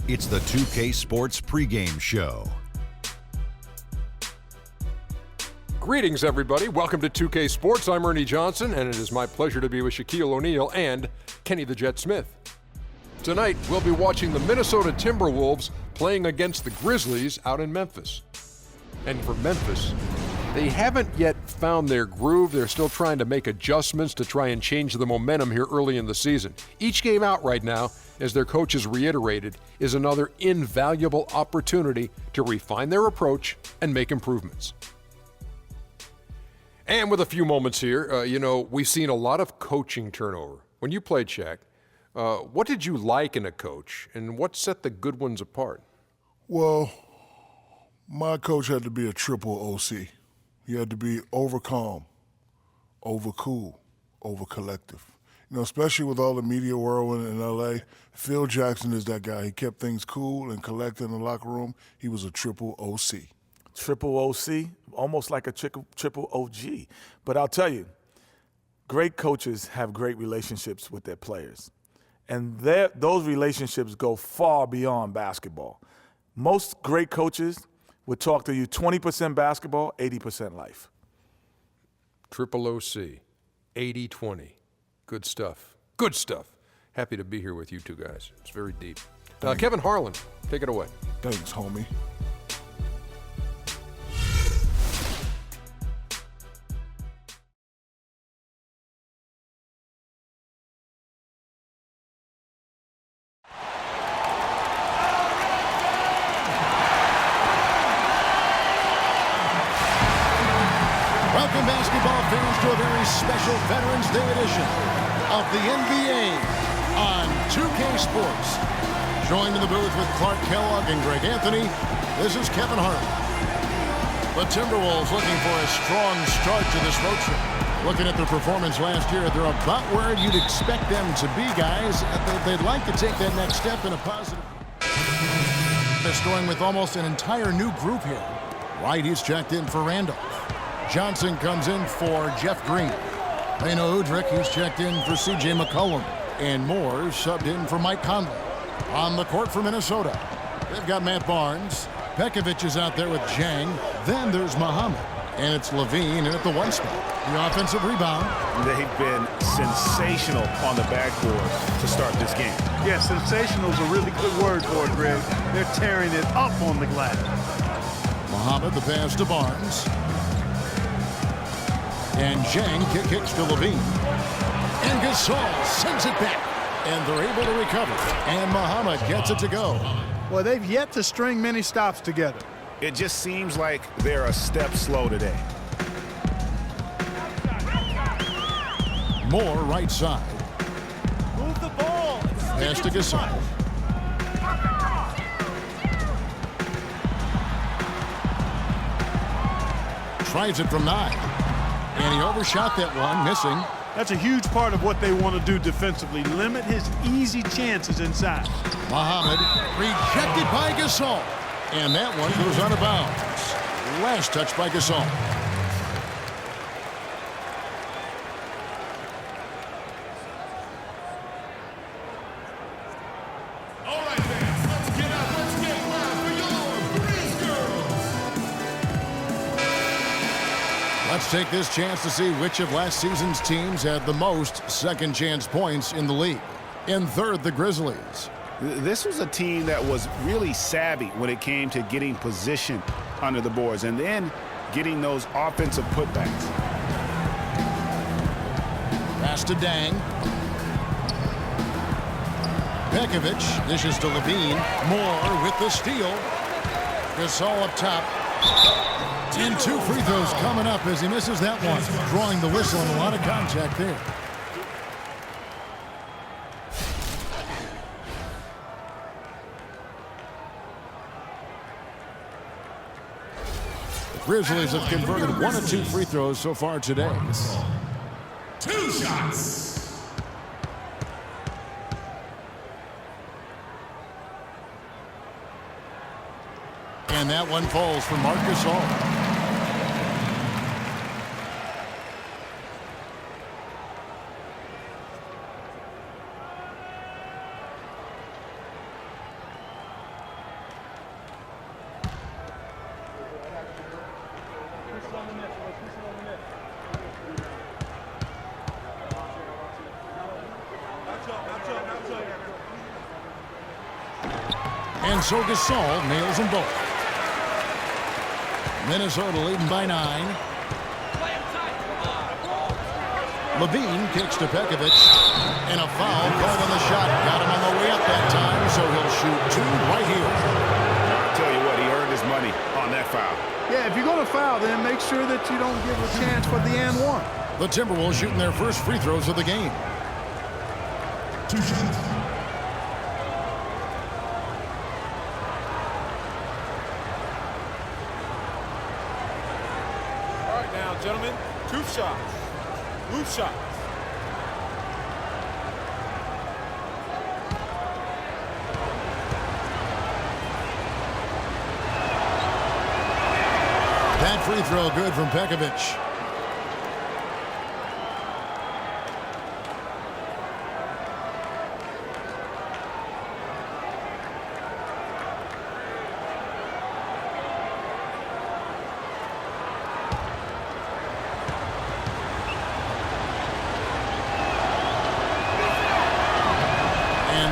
It's the 2K Sports pregame show. Greetings, everybody. Welcome to 2K Sports. I'm Ernie Johnson, and it is my pleasure to be with Shaquille O'Neal and Kenny the Jet Smith. Tonight, we'll be watching the Minnesota Timberwolves playing against the Grizzlies out in Memphis. And for Memphis, they haven't yet found their groove. They're still trying to make adjustments to try and change the momentum here early in the season. Each game out right now, as their coach has reiterated, is another invaluable opportunity to refine their approach and make improvements. And with a few moments here, we've seen a lot of coaching turnover. When you played, Shaq, what did you like in a coach, and what set the good ones apart? Well, my coach had to be a triple OC. He had to be over calm, over cool, over collective. Especially with all the media whirlwind in L.A., Phil Jackson is that guy. He kept things cool and collected in the locker room. He was a triple OC. Triple OC, almost like a triple OG. But I'll tell you, great coaches have great relationships with their players. And those relationships go far beyond basketball. Most great coaches would talk to you 20% basketball, 80% life. Triple OC, 80-20. Good stuff. Good stuff. Happy to be here with you two guys. It's very deep. Kevin Harlan, take it away. Thanks, homie. Welcome, basketball fans, to a very special Veterans Day edition of the NBA on 2K Sports. Joined in the booth with Clark Kellogg and Greg Anthony, this is Kevin Harlan. The Timberwolves looking for a strong start to this road trip. Looking at their performance last year, they're about where you'd expect them to be, guys. They'd like to take that next step in a positive. They're going with almost an entire new group here. White, he's checked in for Randolph. Johnson comes in for Jeff Green. Leno Udrich, he's checked in for C.J. McCollum. And Moore subbed in for Mike Conley. On the court for Minnesota, they've got Matt Barnes. Pekovic is out there with Jang. Then there's Muhammad. And it's Levine in at the one spot. The offensive rebound. They've been sensational on the backboard to start this game. Yeah, sensational is a really good word for it, Greg. They're tearing it up on the glass. Muhammad, the pass to Barnes. And Zhang kicks to Levine. And Gasol sends it back. And they're able to recover. And Muhammad gets it to go. Well, they've yet to string many stops together. It just seems like they're a step slow today. Moore right side. Move the ball. Pass to Gasol. Tries it from 9. And he overshot that one, missing. That's a huge part of what they want to do defensively. Limit his easy chances inside. Muhammad rejected by Gasol. And that one goes out of bounds. Last touch by Gasol. All right, fans, let's get live for your Grizz girls. Let's take this chance to see which of last season's teams had the most second chance points in the league. In third, the Grizzlies. This was a team that was really savvy when it came to getting position under the boards and then getting those offensive putbacks. Pass to Dang. Pekovic dishes to Levine. Moore with the steal. Gasol up top. And 2 free throws coming up as he misses that one. Drawing the whistle and a lot of contact there. Grizzlies have converted 1 of 2 free throws so far today. 2 shots. And that one falls for Marc Gasol. And so Gasol nails them both. Minnesota leading by 9. Levine kicks to Pekovic, and a foul called on the shot. Got him on the way up that time, so he'll shoot 2 right here. I'll tell you what, he earned his money on that foul. Yeah, if you're going to foul, then make sure that you don't give a chance for the and one. The Timberwolves shooting their first free throws of the game. 2 shots. All right now, gentlemen, 2 shots. Move shots. That free throw good from Pekovic.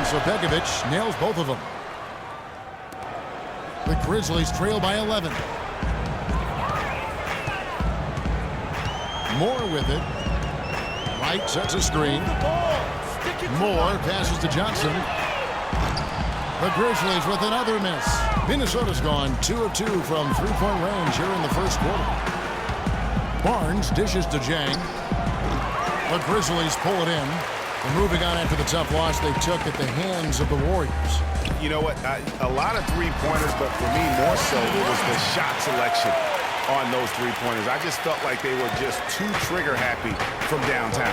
So Pekovic nails both of them. The Grizzlies trail by 11. Moore with it. Wright sets a screen. Moore passes to Johnson. The Grizzlies with another miss. Minnesota's gone 2 of 2 from three-point range here in the first quarter. Barnes dishes to Jang. The Grizzlies pull it in. And moving on after the tough loss they took at the hands of the Warriors. You know what? A lot of three-pointers, but for me more so, it was the shot selection on those three-pointers. I just felt like they were just too trigger-happy from downtown.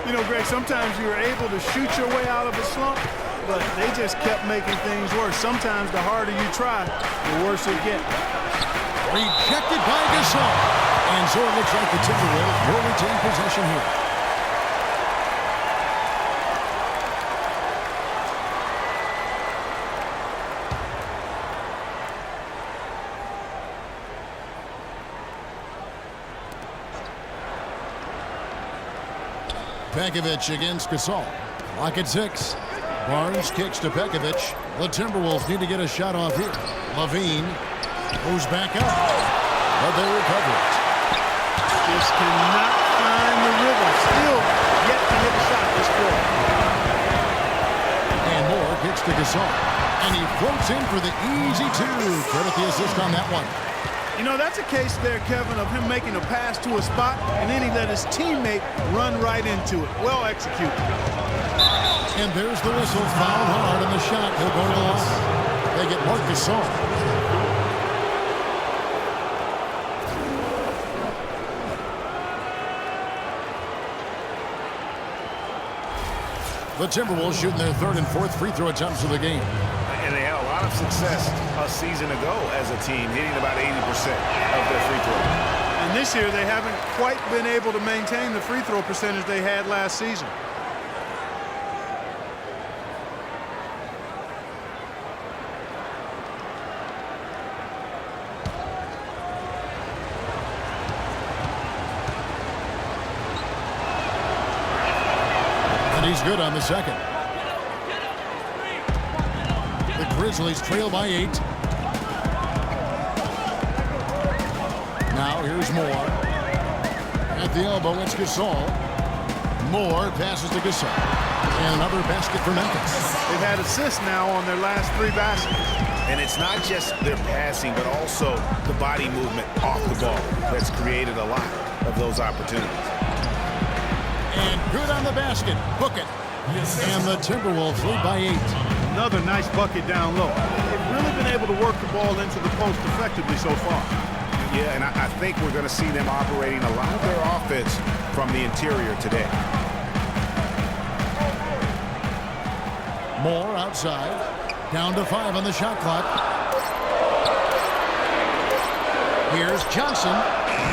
You know, Greg, sometimes you were able to shoot your way out of a slump, but they just kept making things worse. Sometimes the harder you try, the worse it gets. Rejected by Gasol. And so it looks like the Timberwolves will retain possession here. Pekovic against Gasol. Clock at 6. Barnes kicks to Pekovic. The Timberwolves need to get a shot off here. Levine moves back up, but they recover it. Just cannot find the rhythm. Still yet to hit a shot this quarter. And Moore kicks to Gasol. And he floats in for the easy 2. Credit the assist on that one. You know, that's a case there, Kevin, of him making a pass to a spot, and then he let his teammate run right into it. Well executed. And there's the whistle. Fouled hard on the shot. He'll go to the line. They get Marc Gasol. The Timberwolves shooting their 3rd and 4th free throw attempts of the game. And they had a lot of success a season ago as a team, hitting about 80% of their free throws. And this year, they haven't quite been able to maintain the free throw percentage they had last season. And he's good on the second. The Grizzlies trail by 8. Now here's Moore. At the elbow, it's Gasol. Moore passes to Gasol. And another basket for Memphis. They've had assists now on their last 3 baskets. And it's not just their passing, but also the body movement off the ball that's created a lot of those opportunities. And good on the basket. Book it. And the Timberwolves lead by 8. Another nice bucket down low. They've really been able to work the ball into the post effectively so far. Yeah, and I think we're going to see them operating a lot of their offense from the interior today. Moore outside. Down to 5 on the shot clock. Here's Johnson.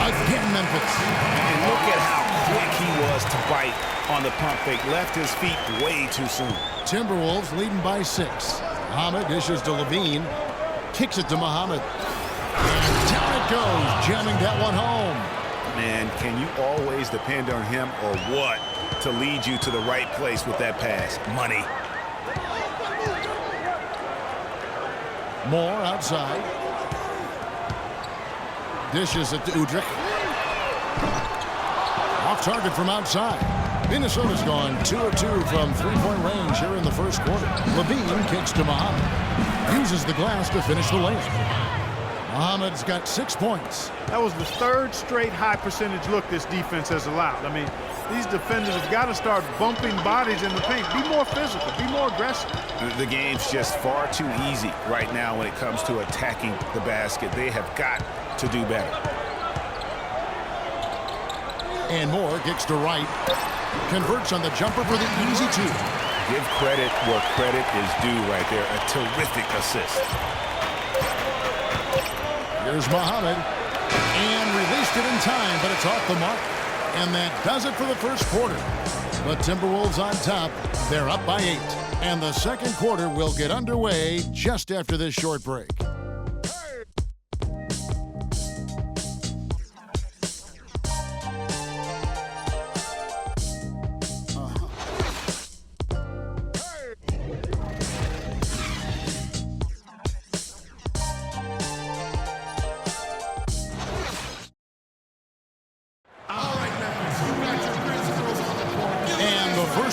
Again, Memphis. And look at how quick he was to bite on the pump fake. Left his feet way too soon. Timberwolves leading by 6. Muhammad dishes to Levine. Kicks it to Muhammad. And down it it goes, jamming that one home. Man, can you always depend on him or what to lead you to the right place with that pass? Money. Moore outside. Dishes it to Udrich. Off target from outside. Minnesota's gone 2 of 2 from three-point range here in the first quarter. Levine kicks to Muhammad. Uses the glass to finish the layup. Muhammad's got 6 points. That was the third straight high percentage look this defense has allowed. I mean, these defenders have got to start bumping bodies in the paint. Be more physical, be more aggressive. The game's just far too easy right now when it comes to attacking the basket. They have got to do better. And Moore kicks to right. Converts on the jumper for the easy 2. Give credit where credit is due right there. A terrific assist. Here's Muhammad. And released it in time, but it's off the mark. And that does it for the first quarter. The Timberwolves on top. They're up by 8. And the second quarter will get underway just after this short break.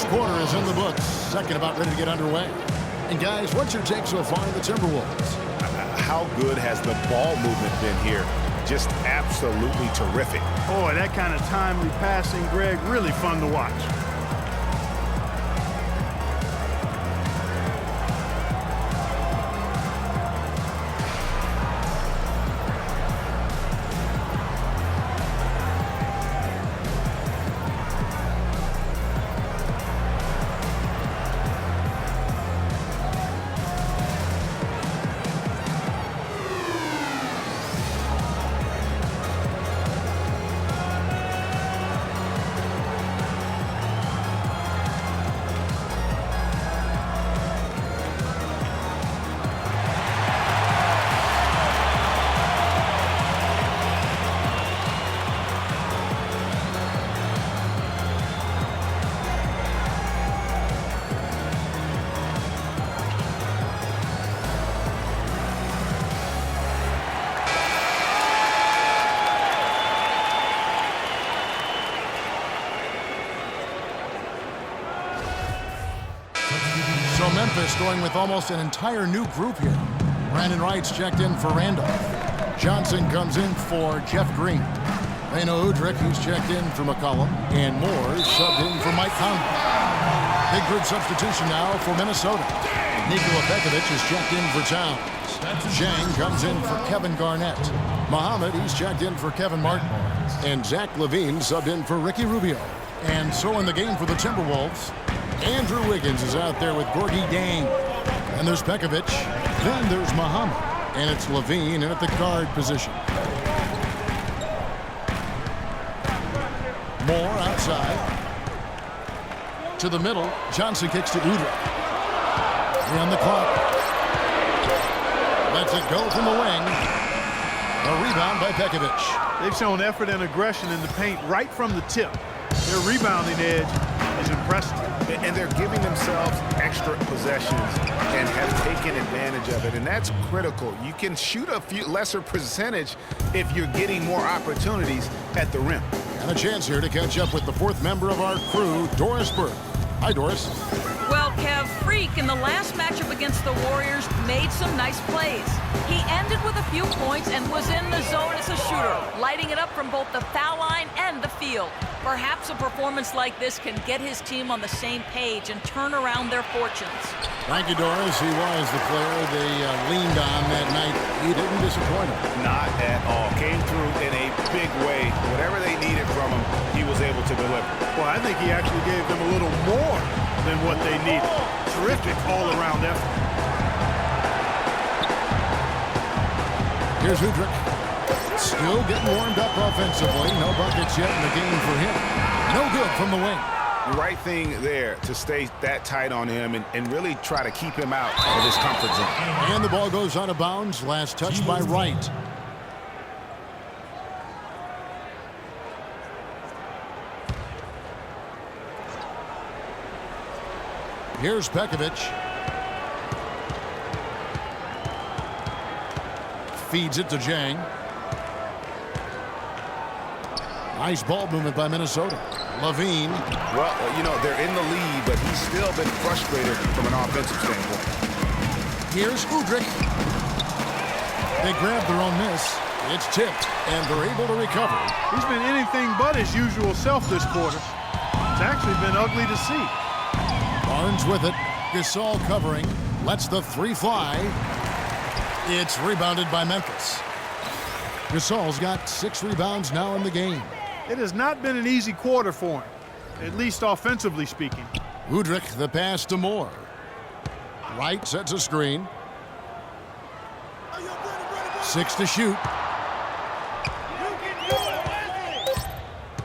Quarter is in the books. Second about ready to get underway. And guys, what's your take so far in the Timberwolves? How good has the ball movement been here? Just absolutely terrific. Boy, that kind of timely passing, Greg, really fun to watch. So Memphis going with almost an entire new group here. Brandon Wright's checked in for Randolph. Johnson comes in for Jeff Green. Leno Udrich, who's checked in for McCollum. And Moore is subbed in for Mike Conley. Big group substitution now for Minnesota. Nikola Pekovic is checked in for Towns. Zhang comes in for Kevin Garnett. Muhammad, he's checked in for Kevin Martin. And Zach LaVine subbed in for Ricky Rubio. And so in the game for the Timberwolves, Andrew Wiggins is out there with Gorgie Dang. And there's Pekovic. Then there's Muhammad. And it's LaVine in at the guard position. Moore outside. To the middle. Johnson kicks to Udrich. On the clock. Lets it go from the wing. A rebound by Pekovic. They've shown effort and aggression in the paint right from the tip. Their rebounding edge is impressive. And they're giving themselves extra possessions and have taken advantage of it. And that's critical. You can shoot a few lesser percentage if you're getting more opportunities at the rim. And a chance here to catch up with the fourth member of our crew, Doris Burke. Hi, Doris. Well, Kev, Freak in the last matchup against the Warriors made some nice plays. He ended with a few points and was in the zone as a shooter, lighting it up from both the foul line and the field. Perhaps a performance like this can get his team on the same page and turn around their fortunes. Thank you, Doris. He was the player they leaned on that night. He didn't disappoint them. Not at all. Came through in a big way. Whatever they needed from him, he was able to deliver. Well, I think he actually gave them a little more than what they needed. Terrific all-around effort. Here's Udrich. Still getting warmed up offensively. No buckets yet in the game for him. No good from the wing. The right thing there to stay that tight on him and really try to keep him out of his comfort zone. And the ball goes out of bounds. Last touch by Wright. Here's Pekovic. Feeds it to Jang. Nice ball movement by Minnesota. Levine. Well, you know, they're in the lead, but he's still been frustrated from an offensive standpoint. Here's Udrich. They grab their own miss. It's tipped, and they're able to recover. He's been anything but his usual self this quarter. It's actually been ugly to see. Barnes with it. Gasol covering. Lets the three fly. It's rebounded by Memphis. Gasol's got 6 rebounds now in the game. It has not been an easy quarter for him, at least offensively speaking. Udrich, the pass to Moore. Wright sets a screen. 6 to shoot.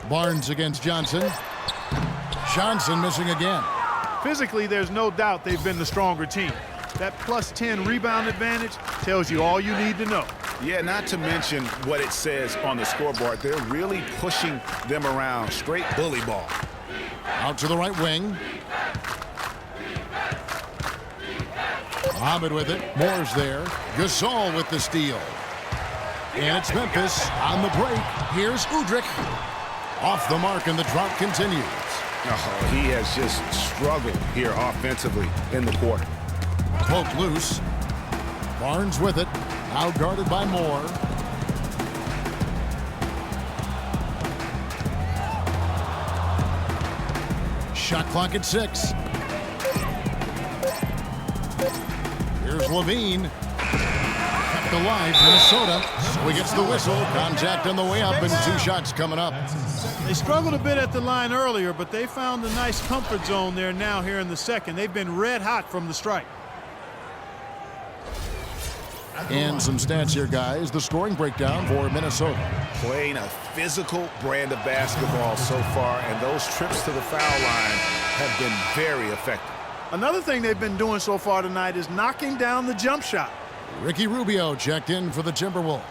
Barnes against Johnson. Johnson missing again. Physically, there's no doubt they've been the stronger team. That plus 10 rebound advantage tells you all you need to know. Yeah, not to mention what it says on the scoreboard. They're really pushing them around. Straight bully ball. Out to the right wing. Mohamed with it. Moore's there. Gasol with the steal. And it's Memphis on the break. Here's Udrich. Off the mark, and the drought continues. Oh, he has just struggled here offensively in the quarter. Poked loose. Barnes with it. Now guarded by Moore. Shot clock at 6. Here's Levine. Kept alive, Minnesota. So he gets the whistle. Contact on the way up, and 2 shots coming up. They struggled a bit at the line earlier, but they found a nice comfort zone there now here in the second. They've been red hot from the strike. And some stats here, guys. The scoring breakdown for Minnesota. Playing a physical brand of basketball so far, and those trips to the foul line have been very effective. Another thing they've been doing so far tonight is knocking down the jump shot. Ricky Rubio checked in for the Timberwolves.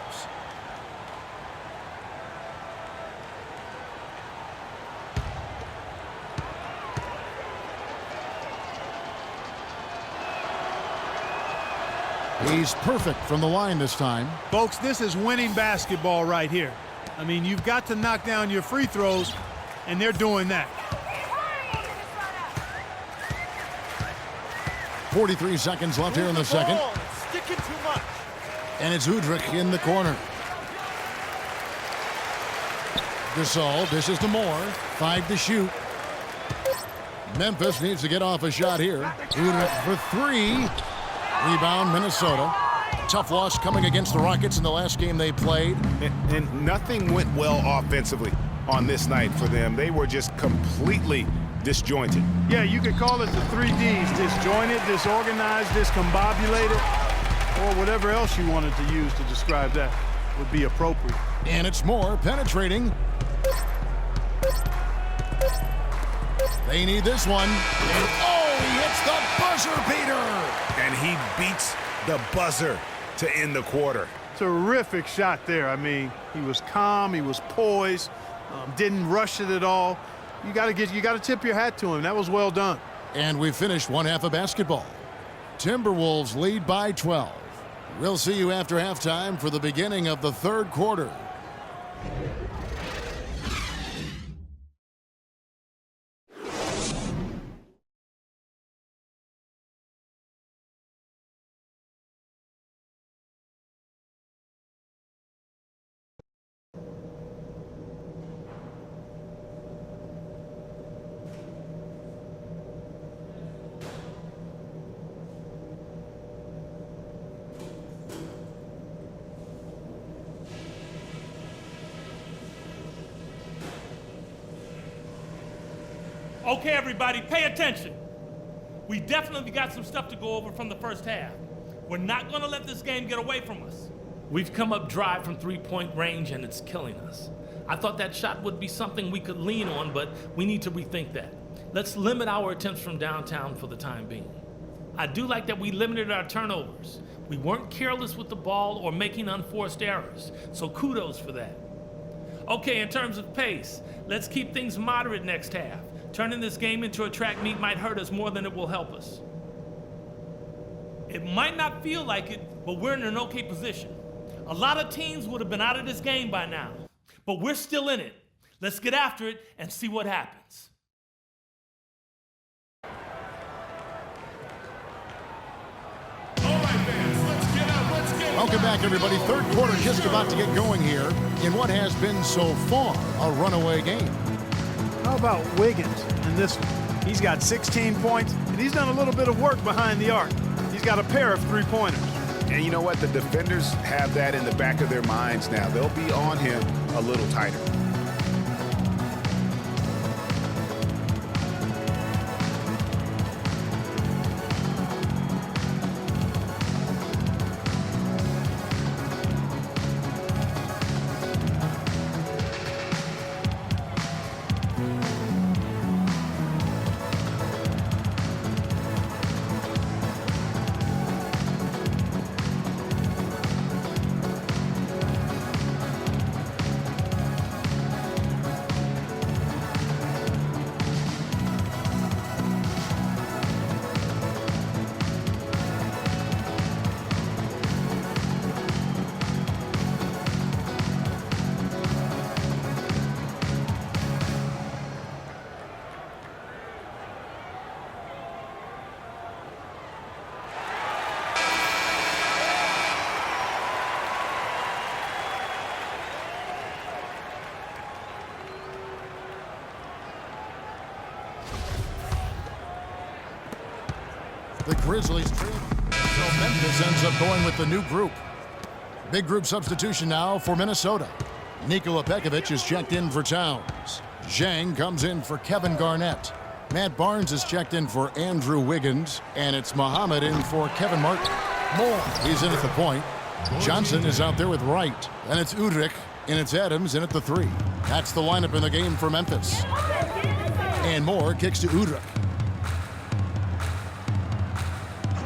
He's perfect from the line this time. Folks, this is winning basketball right here. I mean, you've got to knock down your free throws, and they're doing that. 43 seconds left here in the second. Sticking too much. And it's Udrich in the corner. Gasol dishes to Moore. 5 to shoot. Memphis needs to get off a shot here. Udrich for 3. Rebound, Minnesota. Tough loss coming against the Rockets in the last game they played. And nothing went well offensively on this night for them. They were just completely disjointed. Yeah, you could call it the 3 Ds. Disjointed, disorganized, discombobulated, or whatever else you wanted to use to describe that would be appropriate. And it's Moore penetrating. They need this one. And, oh, he hits the buzzer beater. And he beats the buzzer to end the quarter. Terrific shot there. I mean, he was calm, he was poised, didn't rush it at all. You got to tip your hat to him. That was well done. And we finished one half of basketball. Timberwolves lead by 12. We'll see you after halftime for the beginning of the third quarter. Okay, everybody, pay attention. We definitely got some stuff to go over from the first half. We're not going to let this game get away from us. We've come up dry from three-point range, and it's killing us. I thought that shot would be something we could lean on, but we need to rethink that. Let's limit our attempts from downtown for the time being. I do like that we limited our turnovers. We weren't careless with the ball or making unforced errors, so kudos for that. Okay, in terms of pace, let's keep things moderate next half. Turning this game into a track meet might hurt us more than it will help us. It might not feel like it, but we're in an okay position. A lot of teams would have been out of this game by now, but we're still in it. Let's get after it and see what happens. Welcome back, everybody. Third quarter just about to get going here in what has been so far a runaway game. How about Wiggins in this one? He's got 16 points, and he's done a little bit of work behind the arc. He's got a pair of three-pointers. And you know what? The defenders have that in the back of their minds now. They'll be on him a little tighter. The Grizzlies trail. So Memphis ends up going with the new group. Big group substitution now for Minnesota. Nikola Pekovic is checked in for Towns. Zhang comes in for Kevin Garnett. Matt Barnes is checked in for Andrew Wiggins. And it's Muhammad in for Kevin Martin. Moore, he's in at the point. Johnson is out there with Wright. And it's Udrich, and it's Adams in at the 3. That's the lineup in the game for Memphis. And Moore kicks to Udrich.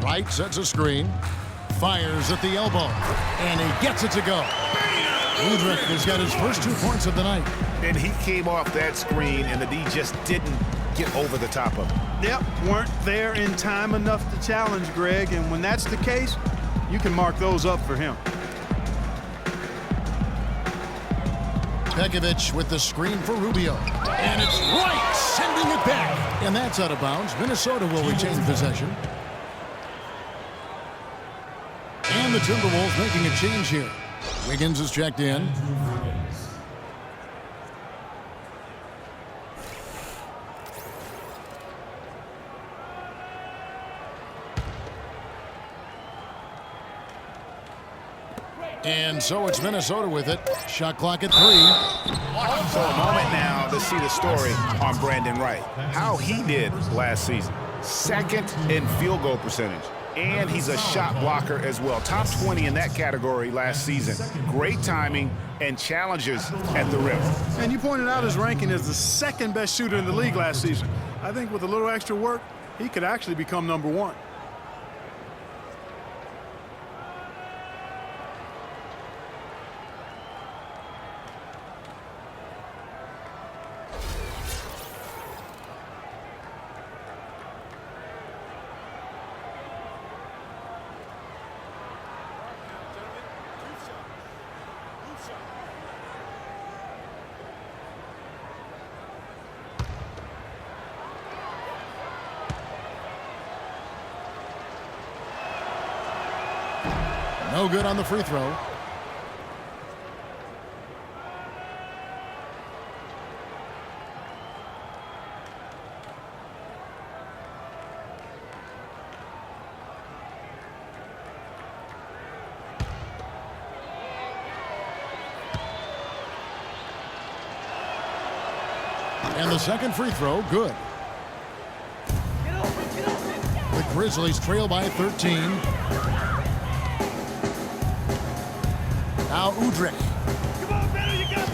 Wright sets a screen, fires at the elbow, and he gets it to go. Udrich has got his first 2 points of the night. And he came off that screen, and the D just didn't get over the top of him. Yep, weren't there in time enough to challenge Greg, and when that's the case, you can mark those up for him. Pekovic with the screen for Rubio, and it's Wright sending it back. And that's out of bounds. Minnesota will retain possession. And the Timberwolves making a change here. Wiggins is checked in. And so it's Minnesota with it. Shot clock at 3. So a moment now to see the story on Brandon Wright. How he did last season. Second in field goal percentage. And he's a shot blocker as well. Top 20 in that category last season. Great timing and challenges at the rim. And you pointed out his ranking as the second best shooter in the league last season. I think with a little extra work, he could actually become number 1. No good on the free throw. And the second free throw, good. The Grizzlies trail by 13. Now Udrich.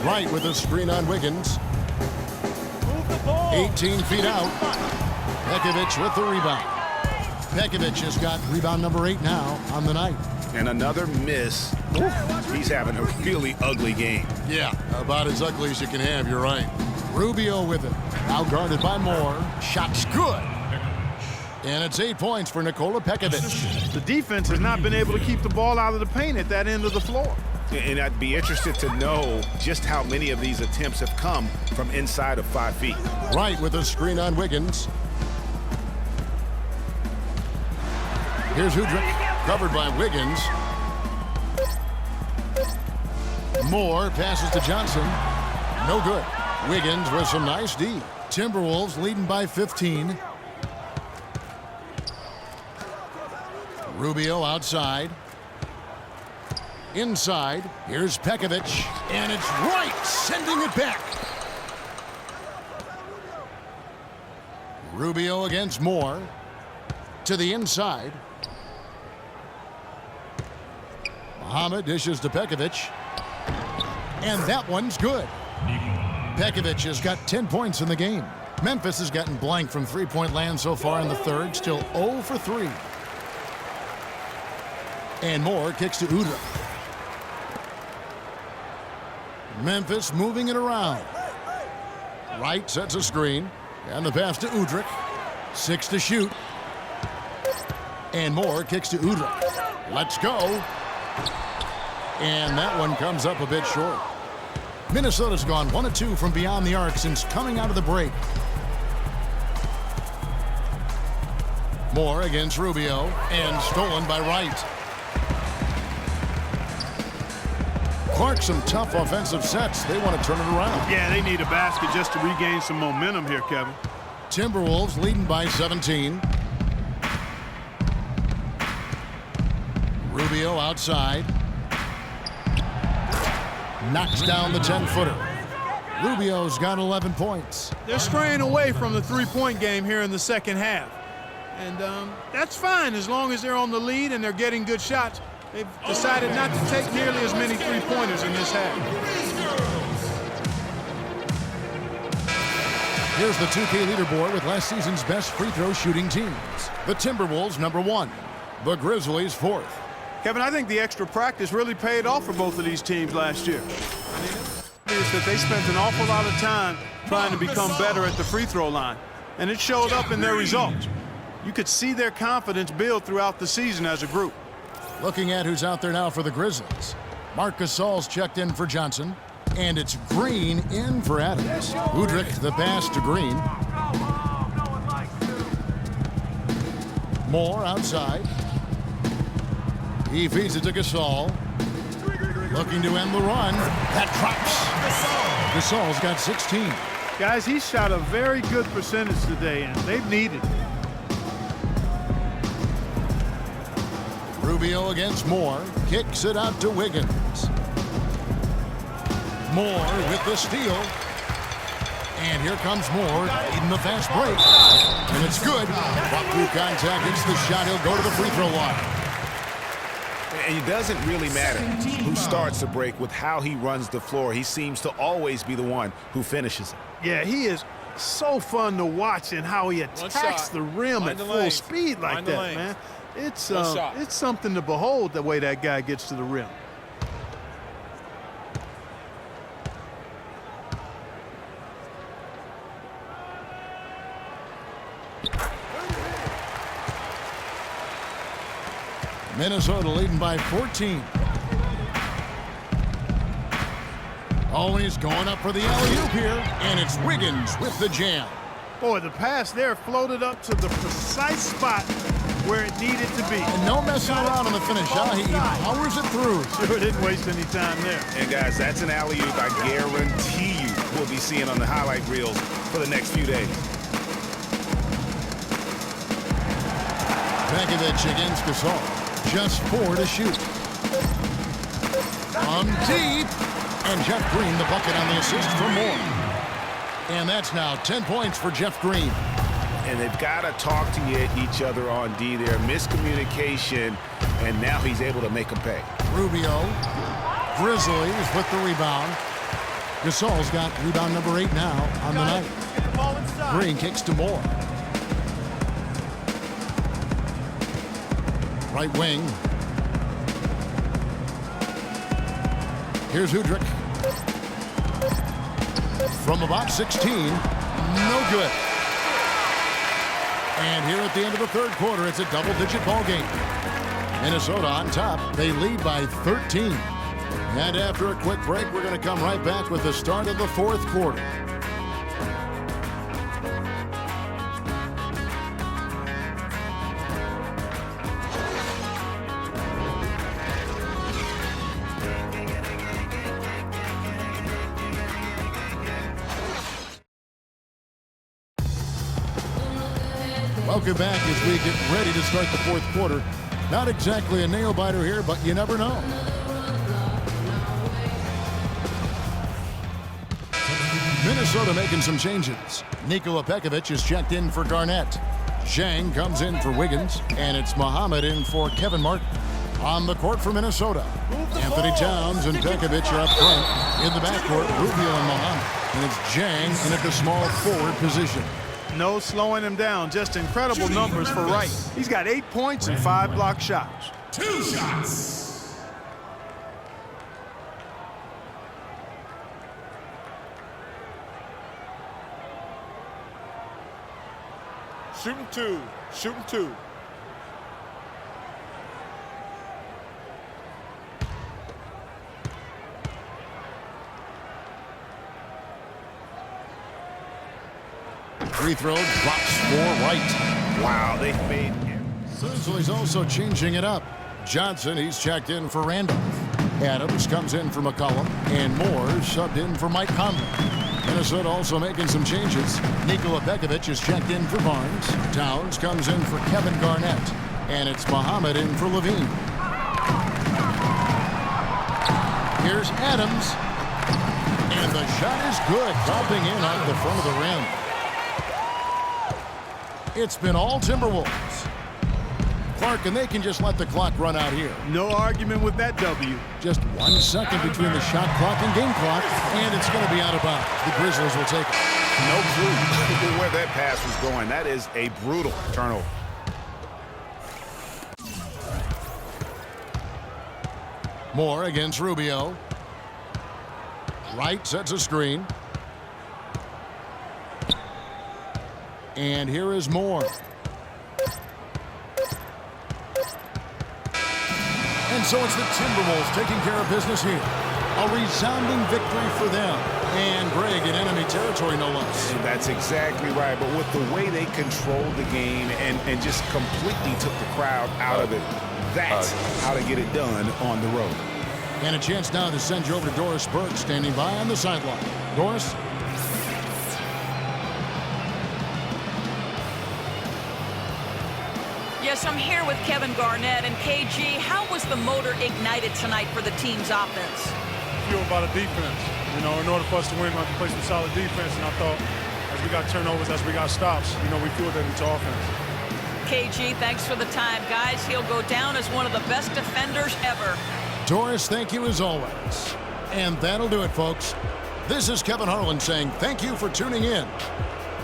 Wright with a screen on Wiggins. 18 feet out. Pekovic with the rebound. Pekovic has got rebound number 8 now on the night. And another miss. He's having a really ugly game. Yeah, about as ugly as you can have, you're right. Rubio with it. Now guarded by Moore. Shot's good. And it's 8 points for Nikola Pekovic. The defense has not been able to keep the ball out of the paint at that end of the floor. And I'd be interested to know just how many of these attempts have come from inside of 5 feet. Wright with a screen on Wiggins. Here's Udrih, covered by Wiggins. Moore passes to Johnson. No good. Wiggins with some nice D. Timberwolves leading by 15. Rubio outside. Inside. Here's Pekovic. And it's Wright sending it back. Rubio against Moore. To the inside. Muhammad dishes to Pekovic. And that one's good. Pekovic has got 10 points in the game. Memphis has gotten blank from three-point land so far in the third. Still 0 for 3. And Moore kicks to Udrih. Memphis moving it around. Wright sets a screen. And the pass to Udrih. 6 to shoot. And Moore kicks to Udrih. Let's go. And that one comes up a bit short. Minnesota's gone 1 of 2 from beyond the arc since coming out of the break. Moore against Rubio and stolen by Wright. Clark, some tough offensive sets. They want to turn it around. Yeah, they need a basket just to regain some momentum here, Kevin. Timberwolves leading by 17. Rubio outside. Knocks down the 10-footer. Rubio's got 11 points. They're straying away from the three-point game here in the second half. And that's fine as long as they're on the lead and they're getting good shots. They've decided not to take nearly as many three-pointers in this half. Here's the 2K leaderboard with last season's best free throw shooting teams. The Timberwolves #1. The Grizzlies 4th. Kevin, I think the extra practice really paid off for both of these teams last year. Is that they spent an awful lot of time trying to become better at the free throw line, and it showed up in their results. You could see their confidence build throughout the season as a group. Looking at who's out there now for the Grizzlies. Marc Gasol's checked in for Johnson, and it's Green in for Adams. Udrih the pass to Green. Moore outside. He feeds it to Gasol. Looking to end the run. That drops. Gasol's got 16. Guys, he shot a very good percentage today, and they've needed it. Rubio against Moore. Kicks it out to Wiggins. Moore with the steal. And here comes Moore in the fast break. And it's good. Brought through contact. Hits the shot. He'll go to the free throw line. And it doesn't really matter who starts the break with how he runs the floor. He seems to always be the one who finishes it. Yeah, he is so fun to watch and how he attacks the rim at full speed like that, man. It's something to behold the way that guy gets to the rim. Minnesota leading by 14. Always going up for the alley-oop here, and it's Wiggins with the jam. Boy, the pass there floated up to the precise spot where it needed to be. And no messing around on the finish, huh? He powers it through. Sure didn't waste any time there. And guys, that's an alley-oop I guarantee you we'll be seeing on the highlight reels for the next few days. Pekovic against Gasol. Just 4 to shoot. From deep. And Jeff Green, the bucket on the assist for Moore. And that's now 10 points for Jeff Green. And they've got to talk to each other on D there. Miscommunication, and now he's able to make them pay. Rubio. Grizzlies with the rebound. Gasol's got rebound number 8 now on the night. Green kicks to Moore. Right wing. Here's Udrih. From about 16. No good. And here at the end of the third quarter, it's a double-digit ball game. Minnesota on top. They lead by 13. And after a quick break, we're going to come right back with the start of the fourth quarter. Welcome back as we get ready to start the fourth quarter. Not exactly a nail-biter here, but you never know. Minnesota making some changes. Nikola Pekovic is checked in for Garnett. Zhang comes in for Wiggins, and it's Muhammad in for Kevin Martin. On the court for Minnesota, Anthony Towns and Pekovic are up front. In the backcourt, Rubio and Muhammad. And it's Zhang in at the small forward position. No slowing him down, just incredible numbers for Wright. He's got 8 points and 5 block shots. 2 shots. Shooting 2. Shooting 2. Free throw drops for Wright. Wow, they've made him. So he's also changing it up. Johnson, he's checked in for Randolph. Adams comes in for McCollum. And Moore subbed in for Mike Conley. Minnesota also making some changes. Nikola Pekovic is checked in for Barnes. Towns comes in for Kevin Garnett. And it's Muhammad in for Levine. Here's Adams. And the shot is good, dropping in off the front of the rim. It's been all Timberwolves. Clark, and they can just let the clock run out here. No argument with that W. Just 1 second between the shot clock and game clock, and it's going to be out of bounds. The Grizzlies will take it. No clue where that pass was going. That is a brutal turnover. Moore against Rubio. Wright sets a screen. And here is Moore. And so it's the Timberwolves taking care of business here. A resounding victory for them. And Greg in enemy territory, no less. And that's exactly right. But with the way they controlled the game and just completely took the crowd out of it, that's how to get it done on the road. And a chance now to send you over to Doris Burke, standing by on the sideline. Doris? Yes, I'm here with Kevin Garnett. And KG, how was the motor ignited tonight for the team's offense? Fueled by the defense. You know, in order for us to win, we have to play some solid defense. And I thought as we got turnovers, as we got stops, you know, we fueled that into offense. KG, thanks for the time. Guys, he'll go down as one of the best defenders ever. Doris, thank you as always. And that'll do it, folks. This is Kevin Harlan saying thank you for tuning in.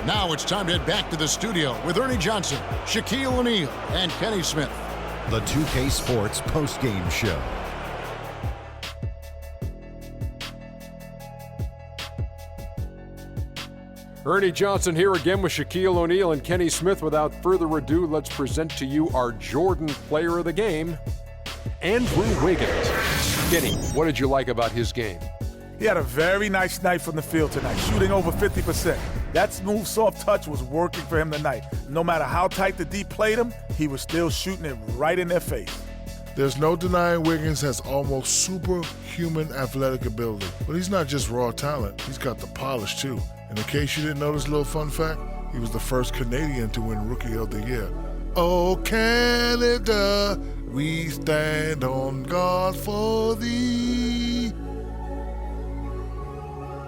Now it's time to head back to the studio with Ernie Johnson, Shaquille O'Neal, and Kenny Smith. The 2K Sports postgame show. Ernie Johnson here again with Shaquille O'Neal and Kenny Smith. Without further ado, let's present to you our Jordan Player of the Game, Andrew Wiggins. Kenny, what did you like about his game? He had a very nice night from the field tonight, shooting over 50%. That smooth, soft touch was working for him tonight. No matter how tight the D played him, he was still shooting it right in their face. There's no denying Wiggins has almost superhuman athletic ability. But he's not just raw talent, he's got the polish too. And in case you didn't know this little fun fact, he was the first Canadian to win Rookie of the Year. Oh, Canada, we stand on guard for thee.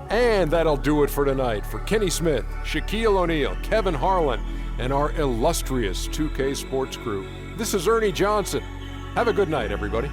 And that'll do it for tonight. For Kenny Smith, Shaquille O'Neal, Kevin Harlan, and our illustrious 2K Sports crew, this is Ernie Johnson. Have a good night, everybody.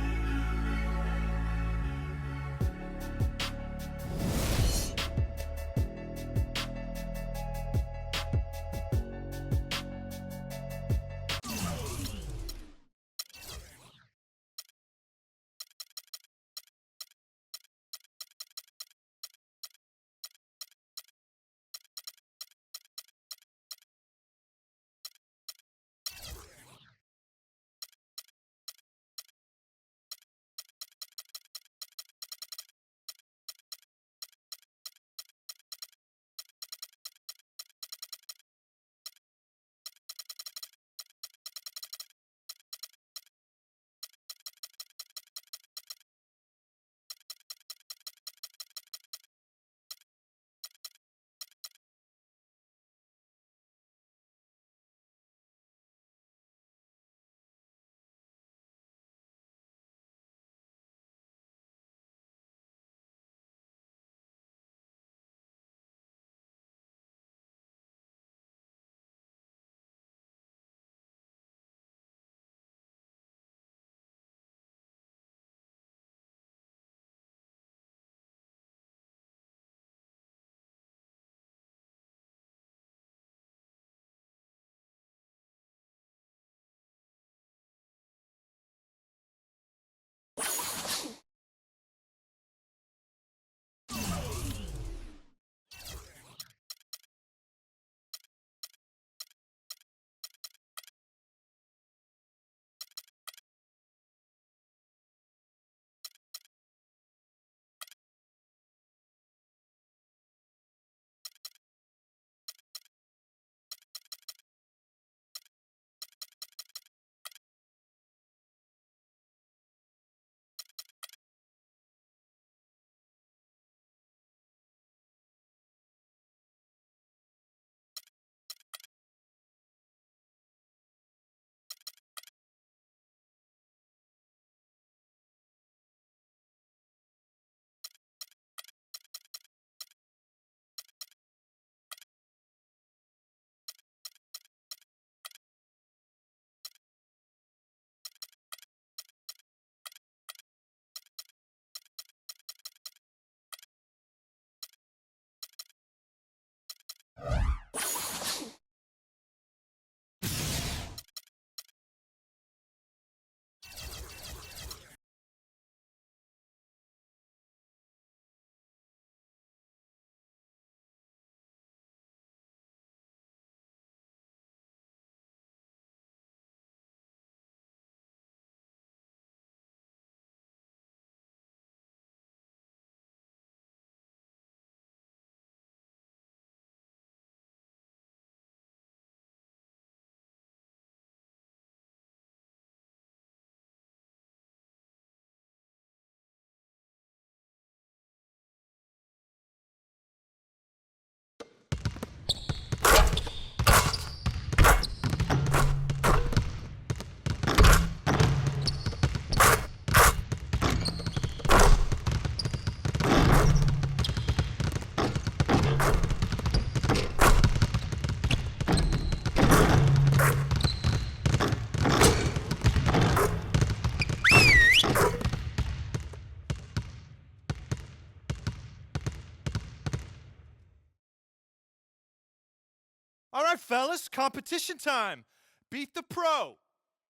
right, fellas, competition time. Beat the pro.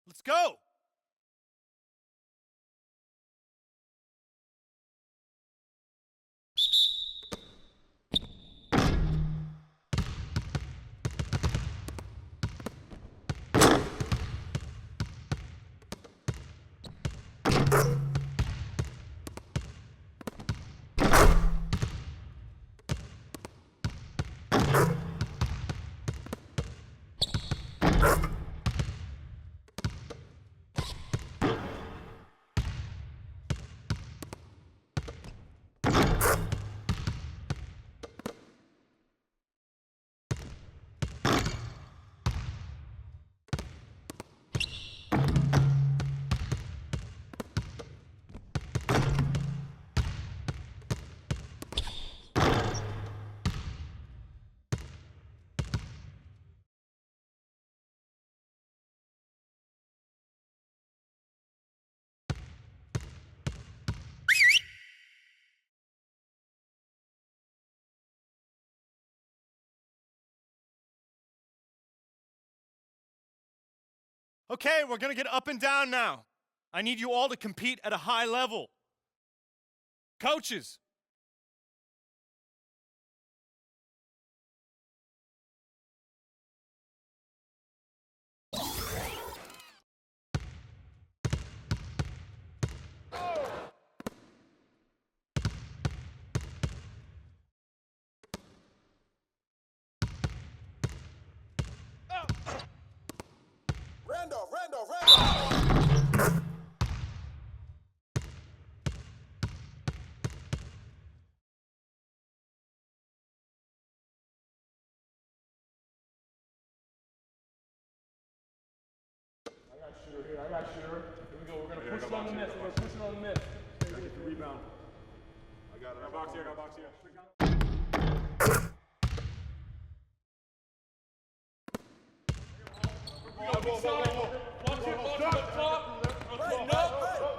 Let's go. Okay, we're gonna get up and down now. I need you all to compete at a high level. Coaches. I got shooter. Here we go. We're going to push it on the miss. We're going to push it on the miss. Get the rebound. I got it. I got box here. I got box here. Watch it up top. Straighten up.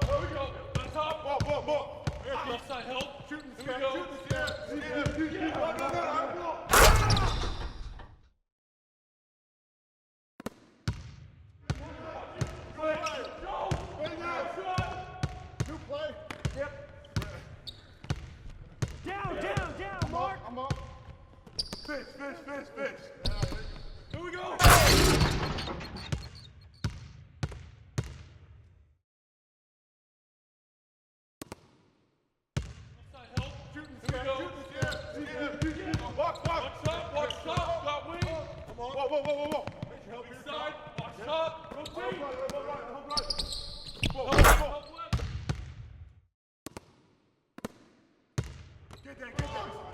There we go. On top. Ball. Left side help. Shooting. Here we go. Down, Mark. I'm up. Fish. Here we go. Help. Shooting. Here we go. Watch top. Got wing. Come on. Whoa. Help inside. Watch top. Rotate. Help left. Get that.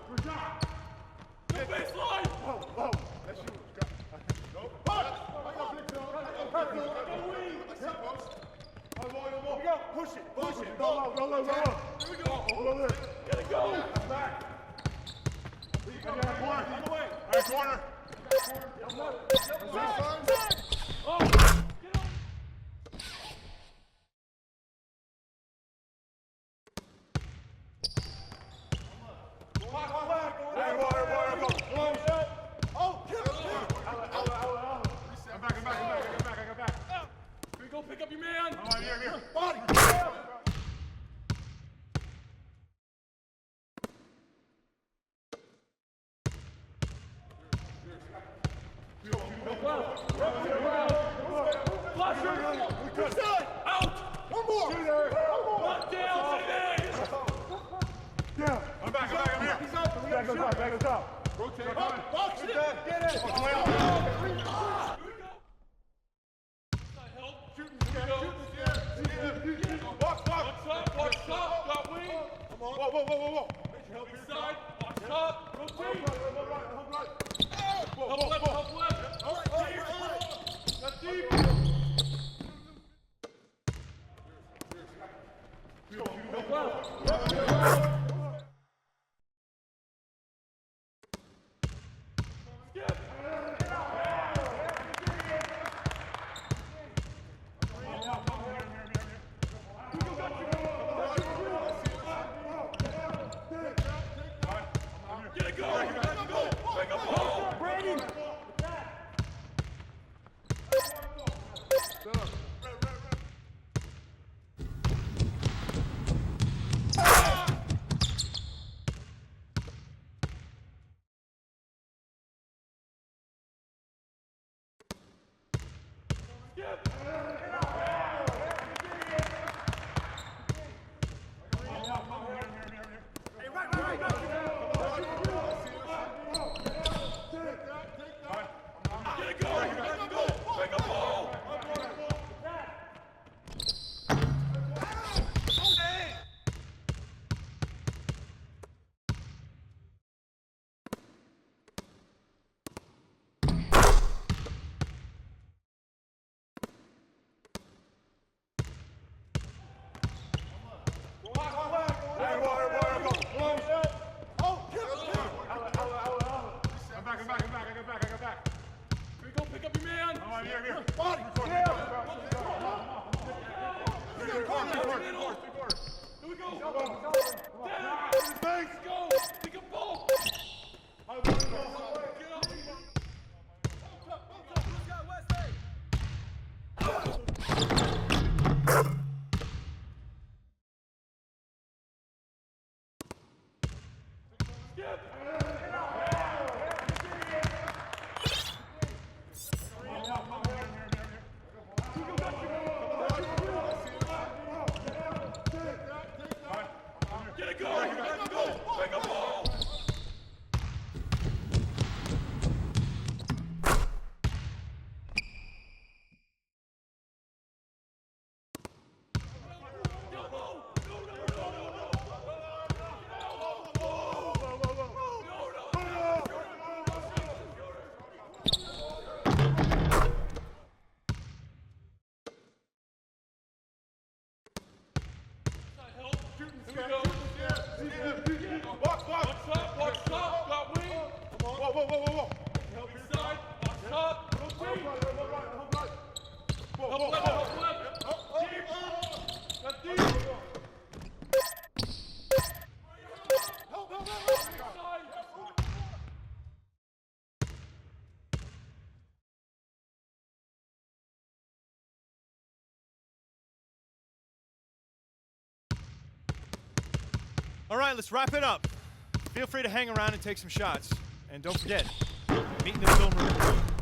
Good job. The baseline. Whoa. That's you. Go. Push. Push it. Go low. Here we go. Get it go. Back. Corner. On the way. All right, corner. Oh. Get on. I'm back. Here we go, pick up your man. All right, here. Body. Out. One more. Lock down. Yeah. I'm back. I'm here. He's up. Back on top. Rotate. Box it. Get it. Here we go. Help. Shooting. Box top. Got wing. Come on. Whoa. Help inside. Box top. Rotate. Help left. That's deep. Help left. All right, let's wrap it up. Feel free to hang around and take some shots. And don't forget, meet in the film room.